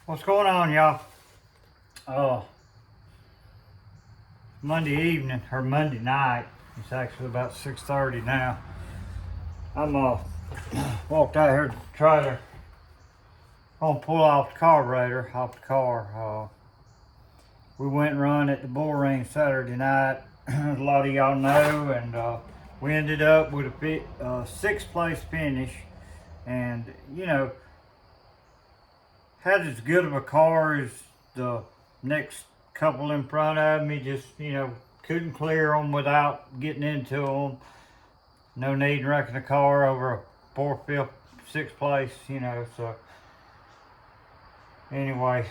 What's going on, y'all? Monday evening, or Monday night. It's actually about 6:30 now. I'm walked out here to try to pull off the carburetor off the car. We went and run at the Bullring Saturday night, as a lot of y'all know, and we ended up with a sixth place finish, and you know, had as good of a car as the next couple in front of me. Just, you know, couldn't clear them without getting into them. No need in wrecking a car over a fourth, fifth, sixth place, you know. So anyway,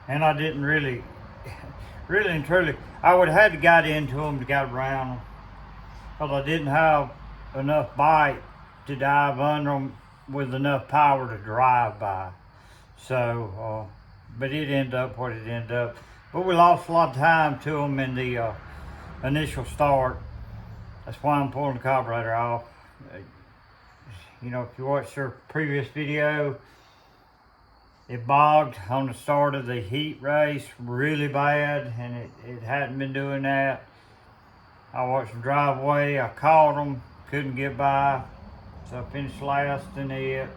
and I didn't really and truly, I would have had to got into them to get around them, because I didn't have enough bite to dive under them with enough power to drive by. So but it ended up what it ended up. But we lost a lot of time to them in the initial start. That's why I'm pulling the carburetor off. You know, if you watched your previous video, it bogged on the start of the heat race really bad, and it hadn't been doing that. I watched them drive away. I caught them, couldn't get by. So I finished last in it.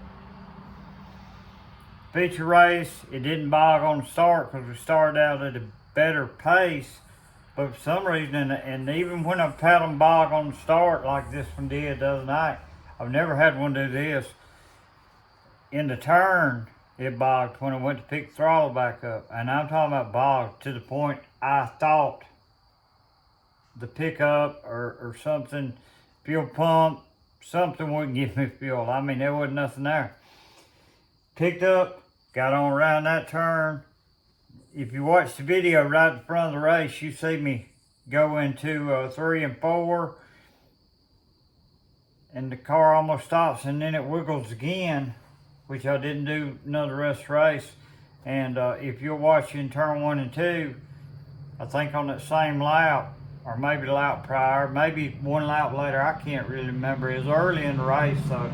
Feature race, it didn't bog on the start because we started out at a better pace. But for some reason, and even when I've had them bog on the start like this one did the other night, I've never had one do this. In the turn, it bogged when I went to pick the throttle back up. And I'm talking about bogged to the point I thought the pickup or something, fuel pump, something wouldn't give me fuel. I mean, there wasn't nothing there. Picked up, got on around that turn. If you watch the video right in front of the race, you see me go into 3 and 4, and the car almost stops, and then it wiggles again, which I didn't do none of the rest of the race. And if you're watching turn 1 and 2, I think on that same lap, or maybe the lap prior, maybe one lap later, I can't really remember. It was early in the race, so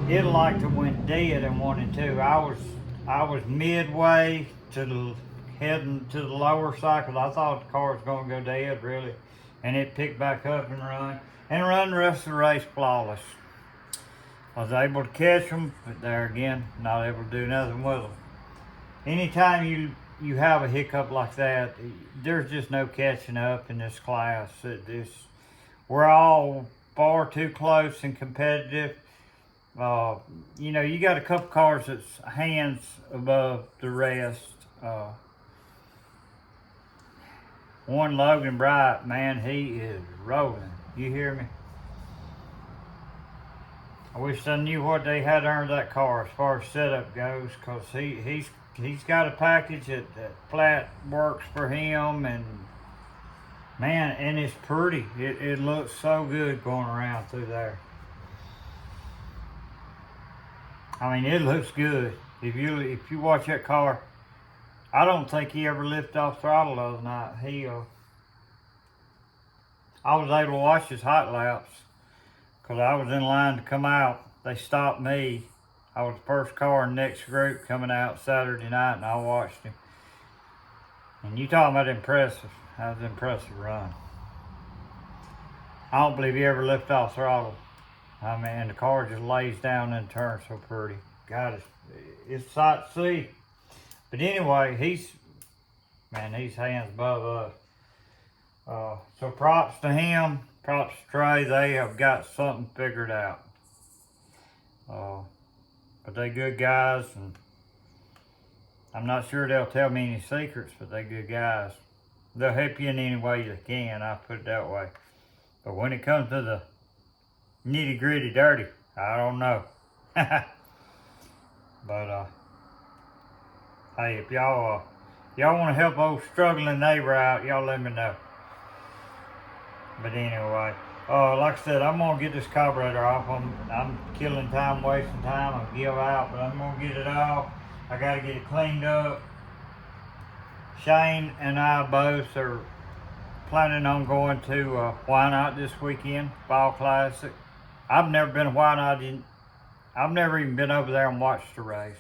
it like to went dead in 1 and 2. I was midway to the heading to the lower side, because I thought the car was going to go dead, really. And it picked back up and run the rest of the race flawless. I was able to catch them, but there again, not able to do nothing with them. Anytime you have a hiccup like that, there's just no catching up in this class. We're all far too close and competitive. You know, you got a couple cars that's hands above the rest. One Logan Bright, man, he is rolling. You hear me? I wish I knew what they had under that car as far as setup goes, because he's got a package that flat works for him, and man, and it's pretty. It looks so good going around through there. I mean, it looks good. If you watch that car, I don't think he ever lifted off throttle the other night. I was able to watch his hot laps because I was in line to come out. They stopped me. I was the first car in the next group coming out Saturday night, and I watched him. And you talking about impressive. That was an impressive run. I don't believe he ever lifted off throttle. I mean, the car just lays down and turns so pretty. God, it's a sight to see. But anyway, he's hands above us. So props to him, props to Trey. They have got something figured out. But they good guys, and I'm not sure they'll tell me any secrets, but they good guys. They'll help you in any way they can, I put it that way. But when it comes to the nitty gritty dirty, I don't know. But hey, if y'all want to help old struggling neighbor out, y'all let me know. But anyway, like I said, I'm gonna get this carburetor off. I'm killing time, wasting time. I'll give out, but I'm gonna get it off. I gotta get it cleaned up. Shane and I both are planning on going to Wynot this weekend, Fall Classic. I've never been to Wynot. I've never even been over there and watched the race.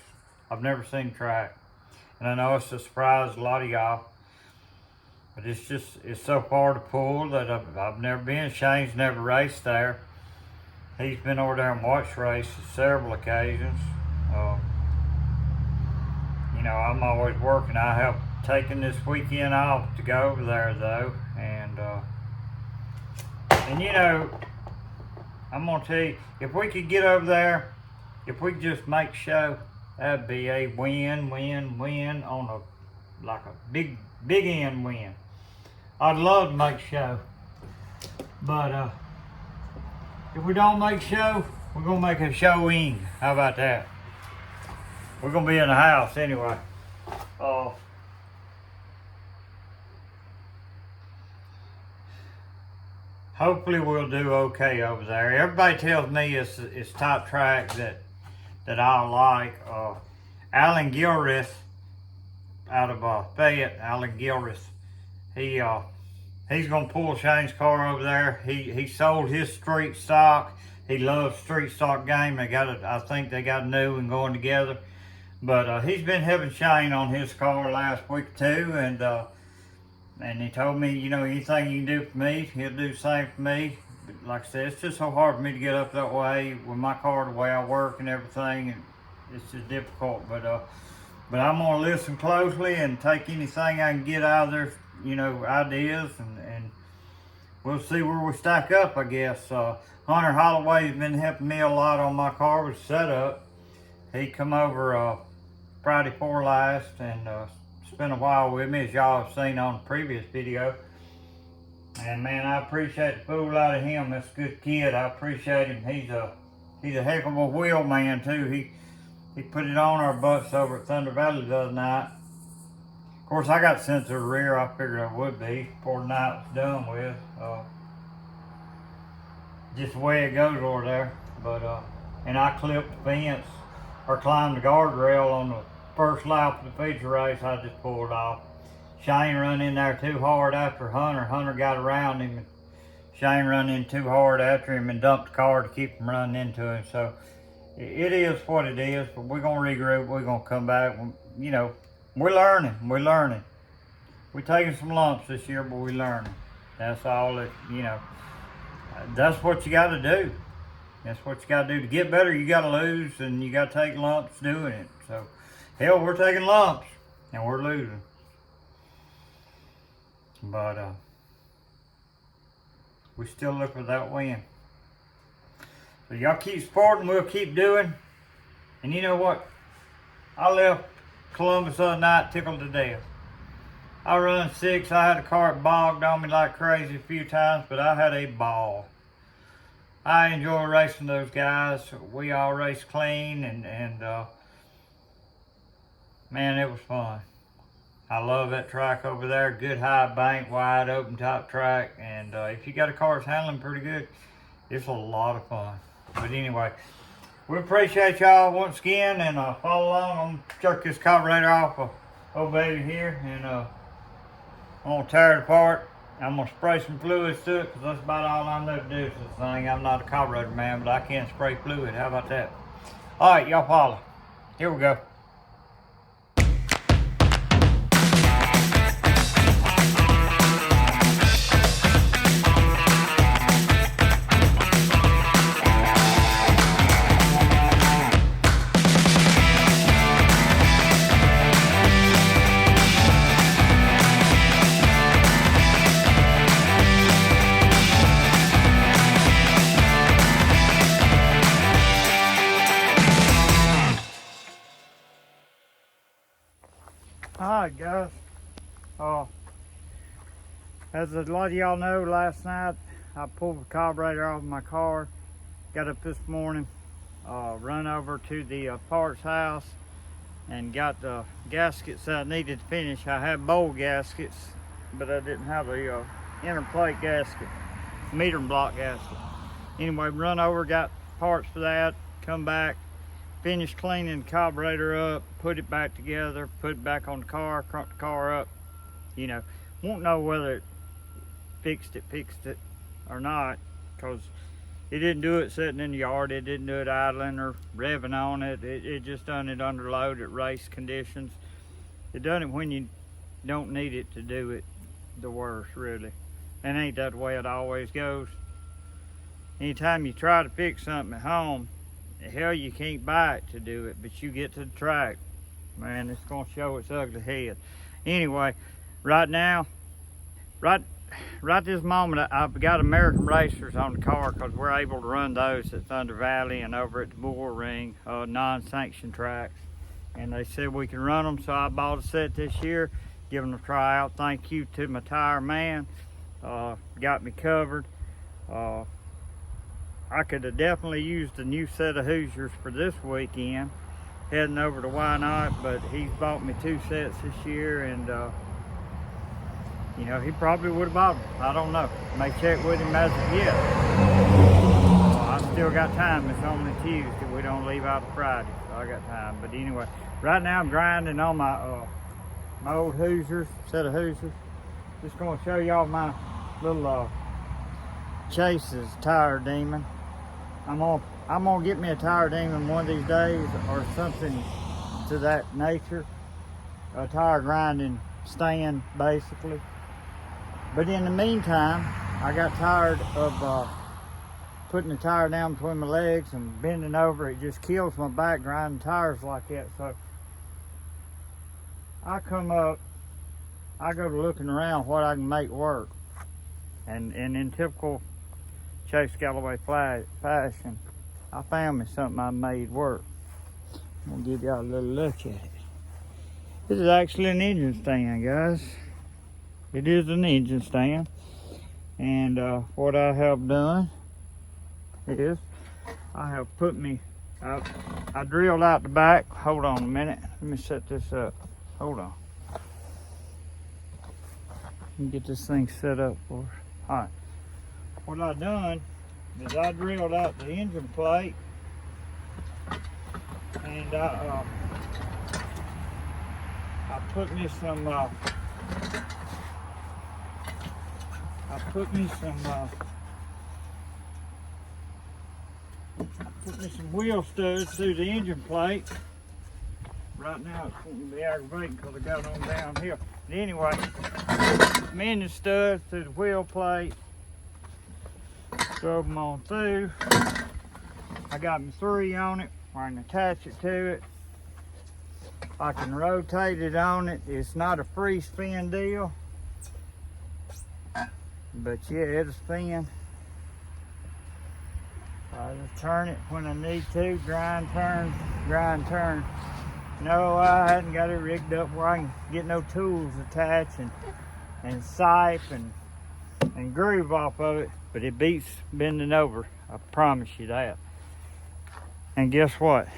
I've never seen the track. And I know it's a surprise to a lot of y'all. But it's so far to pull that I've never been. Shane's never raced there. He's been over there and watched races several occasions. You know, I'm always working. I have taken this weekend off to go over there though. And you know, I'm gonna tell you, if we could get over there, if we could just make show, that'd be a win on a big end win. I'd love to make show, but if we don't make show, we're gonna make a showing. How about that? We're gonna be in the house anyway. Hopefully we'll do okay over there. Everybody tells me it's top track that I like. Alan Gilreath out of Fayette, Alan Gilreath, he's gonna pull Shane's car over there. He sold his street stock. He loves street stock game. I think they got a new one going together. But he's been helping Shane on his car last week or two, and he told me, you know, anything you can do for me, he'll do the same for me. But like I said, it's just so hard for me to get up that way with my car, the way I work and everything, and it's just difficult. But I'm gonna listen closely and take anything I can get out of their, you know, ideas, and we'll see where we stack up, I guess. Hunter Holloway's been helping me a lot on my car with setup. He come over Friday before last and spent a while with me, as y'all have seen on the previous video. And man, I appreciate the fool out of him. That's a good kid. I appreciate him. He's a heck of a wheel man too. He put it on our butts over at Thunder Valley the other night. Of course, I got sent to the rear. I figured I would be before the night was done with. Just the way it goes over there. But and I clipped the fence or climbed the guardrail on the first lap of the feature race. I just pulled off. Shane run in there too hard after Hunter. Hunter got around him, and Shane run in too hard after him and dumped the car to keep him running into him. So it is what it is, but we're gonna regroup. We're gonna come back. You know, we're learning. We're taking some lumps this year, but we're learning. That's all that, you know, that's what you gotta do. That's what you gotta do. To get better, you gotta lose, and you gotta take lumps doing it. So, hell, we're taking lumps, and we're losing. But, we still look for that win. So y'all keep supporting, we'll keep doing. And you know what? I left Columbus the other night tickled to death. I run 6. I had a car that bogged on me like crazy a few times, but I had a ball. I enjoy racing those guys. We all race clean, and man, it was fun. I love that track over there. Good high bank, wide open top track, and if you got a car that's handling pretty good, it's a lot of fun. But anyway, we appreciate y'all once again, and follow along. I'm gonna chuck this carburetor off of old baby here, and I'm gonna tear it apart. I'm gonna spray some fluids to it, because that's about all I know to do with this thing. I'm not a carburetor man, but I can spray fluid. How about that? All right, y'all follow. Here we go. Alright guys, as a lot of y'all know, last night I pulled the carburetor off my car, got up this morning, run over to the parts house and got the gaskets that I needed to finish. I had bowl gaskets, but I didn't have a inner plate gasket, meter block gasket. Anyway, run over, got parts for that, come back, finished cleaning the carburetor up, put it back together, put it back on the car, crank the car up. You know, won't know whether fixed it or not, because it didn't do it sitting in the yard. It didn't do it idling or revving on it. It just done it under load at race conditions. It done it when you don't need it to do it the worst, really. And ain't that the way it always goes? Anytime you try to fix something at home, hell, you can't buy it to do it, but you get to the track, man, it's gonna show its ugly head. Anyway, right now, right this moment, I've got American Racers on the car, because we're able to run those at Thunder Valley and over at the Bullring, non-sanctioned tracks. And they said we can run them, so I bought a set this year, give them a try out. Thank you to my tire man, got me covered. I could have definitely used a new set of Hoosiers for this weekend, heading over to Why Not, but he's bought me 2 sets this year, and you know, he probably would have bought them. I don't know. May check with him as of yet. I still got time. It's only Tuesday. We don't leave out of Friday, so I got time. But anyway, right now I'm grinding on my my old Hoosiers, set of Hoosiers. Just gonna show y'all my little Chase's tire demon. I'm gonna get me a tire demon one of these days, or something to that nature. A tire grinding stand, basically. But in the meantime, I got tired of putting the tire down between my legs and bending over. It just kills my back grinding tires like that. So I come up, I go to looking around what I can make work. And in typical Chase Galloway fashion, I found me something I made work. I'm gonna give y'all a little look at it. This is actually an engine stand, guys. It is an engine stand. And what I have done is I have put me, I drilled out the back. Hold on a minute. Let me set this up. Hold on. Let me get this thing set up for us. All right. What I done is I drilled out the engine plate, and I put me some wheel studs through the engine plate. Right now it's going to be aggravating because I got on down here. But anyway, my engine studs through the wheel plate. Drove them on through. I got my 3 on it where I can attach it to it. I can rotate it on it. It's not a free spin deal, but yeah, it'll spin. I just turn it when I need to. Grind, turn. No, I hadn't got it rigged up where I can get no tools attached and sipe and groove off of it, but it beats bending over. I promise you that. And guess what?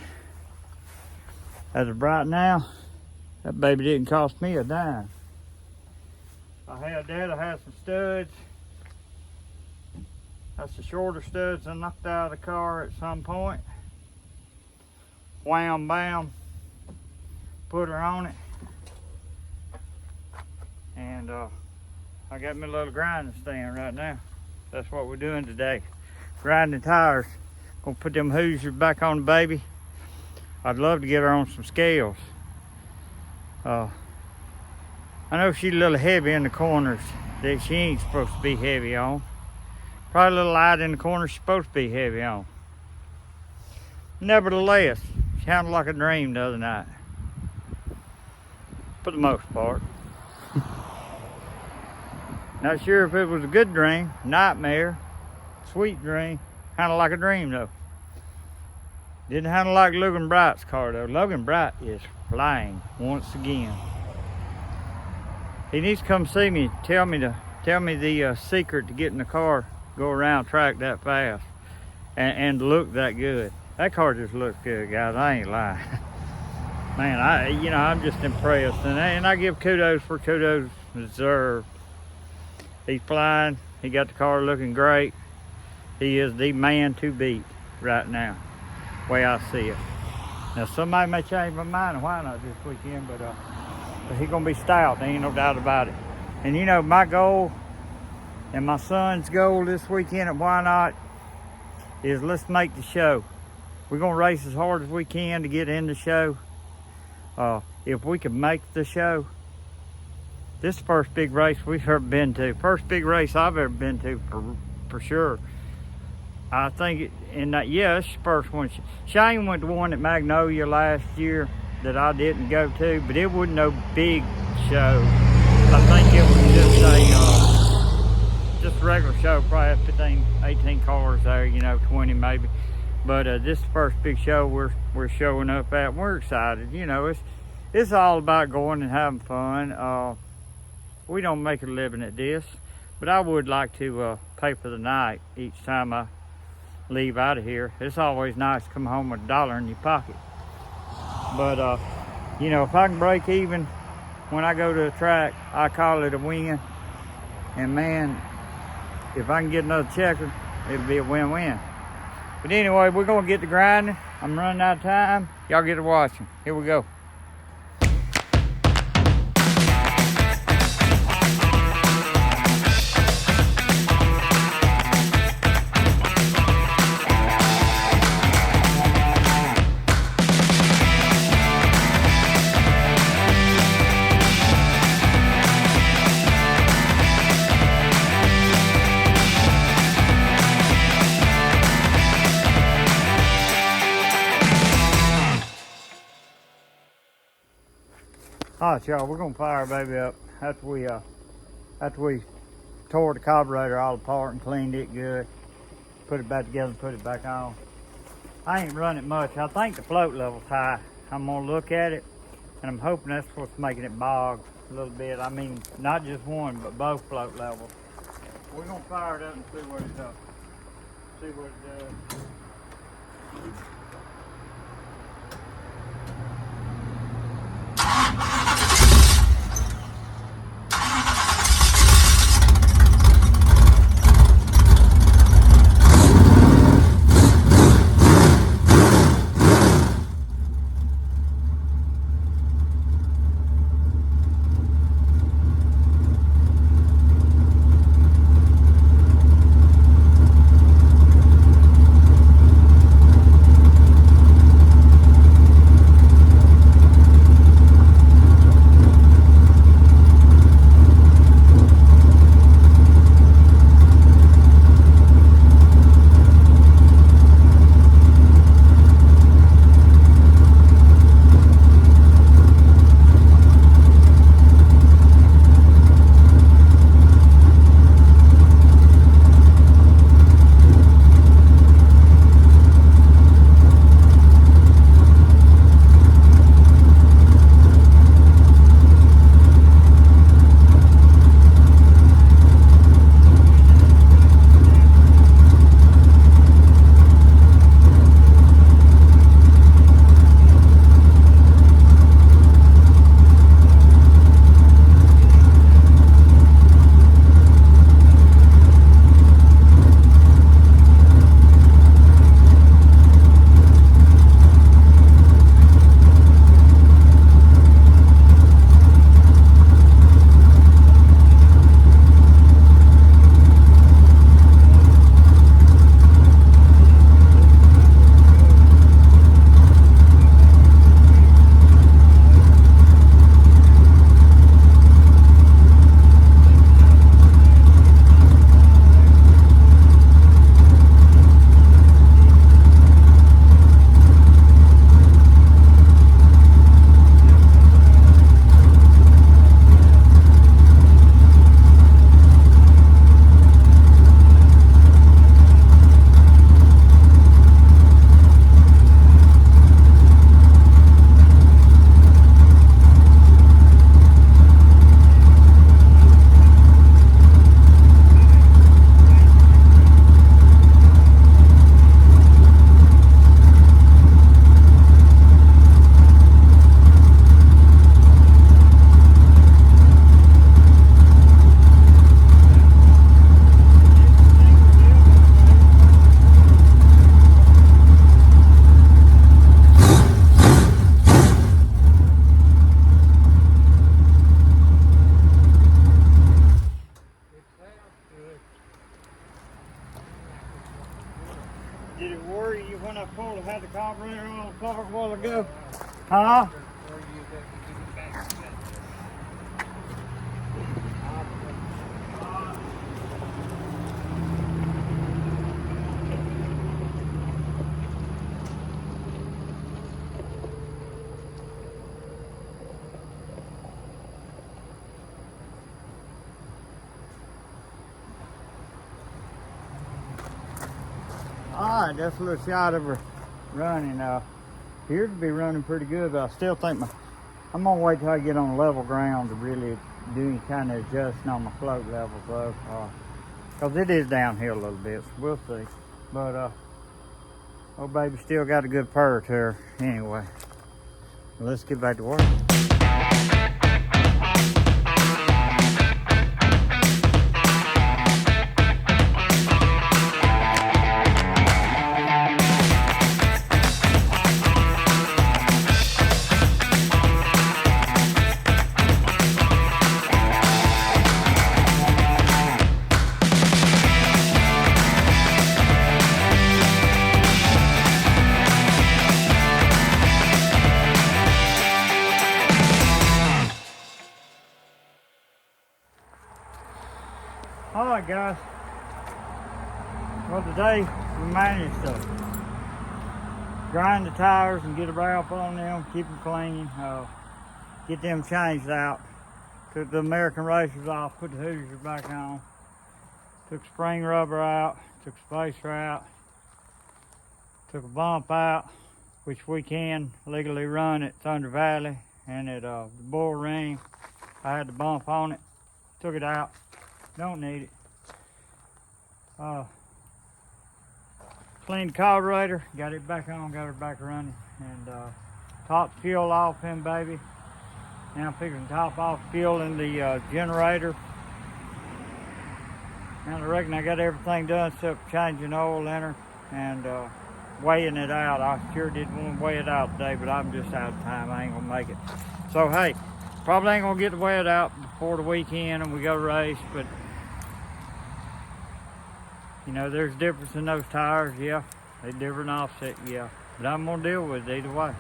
As of right now, that baby didn't cost me a dime. I had some studs. That's the shorter studs I knocked out of the car at some point. Wham bam, put her on it. And I got me a little grinding stand right now. That's what we're doing today. Grinding tires. Gonna put them Hoosiers back on the baby. I'd love to get her on some scales. I know she's a little heavy in the corners that she ain't supposed to be heavy on. Probably a little light in the corners she's supposed to be heavy on. Nevertheless, she sounded like a dream the other night. For the most part. Not sure if it was a good dream, nightmare, sweet dream. Kind of like a dream though. Didn't handle like Logan Bright's car though. Logan Bright is flying once again. He needs to come see me. Tell me the secret to getting the car go around track that fast and look that good. That car just looks good, guys. I ain't lying. Man, I'm just impressed, and I give kudos for kudos deserved. He's flying. He got the car looking great. He is the man to beat right now, way I see it. Now, somebody may change my mind on why not this weekend, but he's gonna be stout. There ain't no doubt about it. And you know, my goal And my son's goal this weekend at Why Not is let's make the show. We're gonna race as hard as we can to get in the show. If we can make the show, this is the first big race we've ever been to. First big race I've ever been to for sure. I think yeah, it's the first one. Shane went to one at Magnolia last year that I didn't go to, but it wasn't no big show. I think it was just a regular show, probably 15, 18 cars there, 20 maybe. But this is the first big show we're showing up at. We're excited, it's all about going and having fun. We don't make a living at this, but I would like to pay for the night each time I leave out of here. It's always nice to come home with $1 in your pocket. But if I can break even when I go to a track, I call it a win. And man, if I can get another checker, it'll be a win-win. But anyway, we're gonna get to grinding. I'm running out of time. Y'all get to watching. Here we go. All right, y'all, we're gonna fire baby up after we tore the carburetor all apart and cleaned it good, put it back together and put it back on. I ain't run it much. I think the float level's high. I'm gonna look at it and I'm hoping that's what's making it bog a little bit. I mean, not just one, but both float levels. We're gonna fire it up and see what it does. See what it does. Did it worry you when I had the carburetor on the car a while ago? Huh? Alright, that's a little shot of her running. Appears to be running pretty good, but I still think I'm gonna wait till I get on level ground to really do any kind of adjusting on my float levels though. Cause it is downhill a little bit, so we'll see. But oh baby still got a good purr to her anyway. Let's get back to work. Alright guys, well today we managed to grind the tires and get a wrap on them, keep them clean, get them changed out, took the American racers off, put the Hoosiers back on, took spring rubber out, took spacer out, took a bump out, which we can legally run at Thunder Valley, and at the Bullring I had the bump on it, took it out. Don't need it. Cleaned the carburetor, got it back on, got her back running, and topped fuel off him, baby. Now I'm fixing to top off fuel in the generator. And I reckon I got everything done except changing oil in her and weighing it out. I sure didn't want to weigh it out today, but I'm just out of time. I ain't gonna make it. So hey, probably ain't gonna get to weigh it out before the weekend and we go race, but you know, there's a difference in those tires, yeah. They different offset, yeah. But I'm gonna deal with it either way.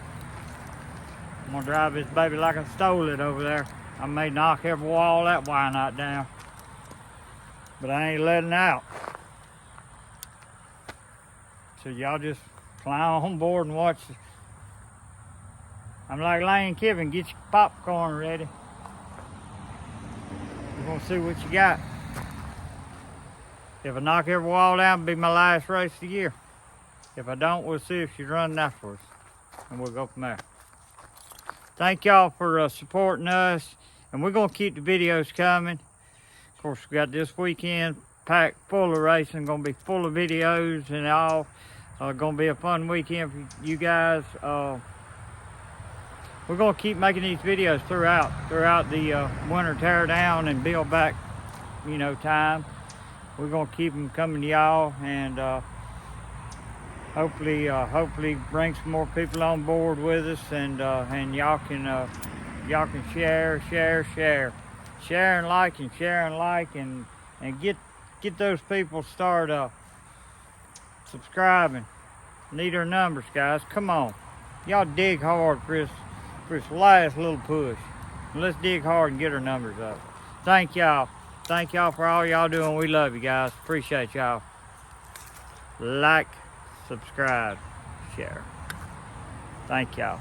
I'm gonna drive this baby like I stole it over there. I may knock every wall that wire knot down, but I ain't letting out. So y'all just climb on board and watch. I'm like Lane Kiffin, get your popcorn ready. We're gonna see what you got. If I knock every wall down, it'll be my last race of the year. If I don't, we'll see if she's running afterwards. And we'll go from there. Thank y'all for supporting us. And we're going to keep the videos coming. Of course, we got this weekend packed full of racing. Going to be full of videos and all. Going to be a fun weekend for you guys. We're going to keep making these videos throughout the winter tear down and build back, you know, time. We're gonna keep them coming to y'all, and hopefully bring some more people on board with us, and y'all can share and like, and get those people start subscribing. Need our numbers, guys. Come on, y'all dig hard for this last little push. Let's dig hard and get our numbers up. Thank y'all. Thank y'all for all y'all doing. We love you guys. Appreciate y'all. Like, subscribe, share. Thank y'all.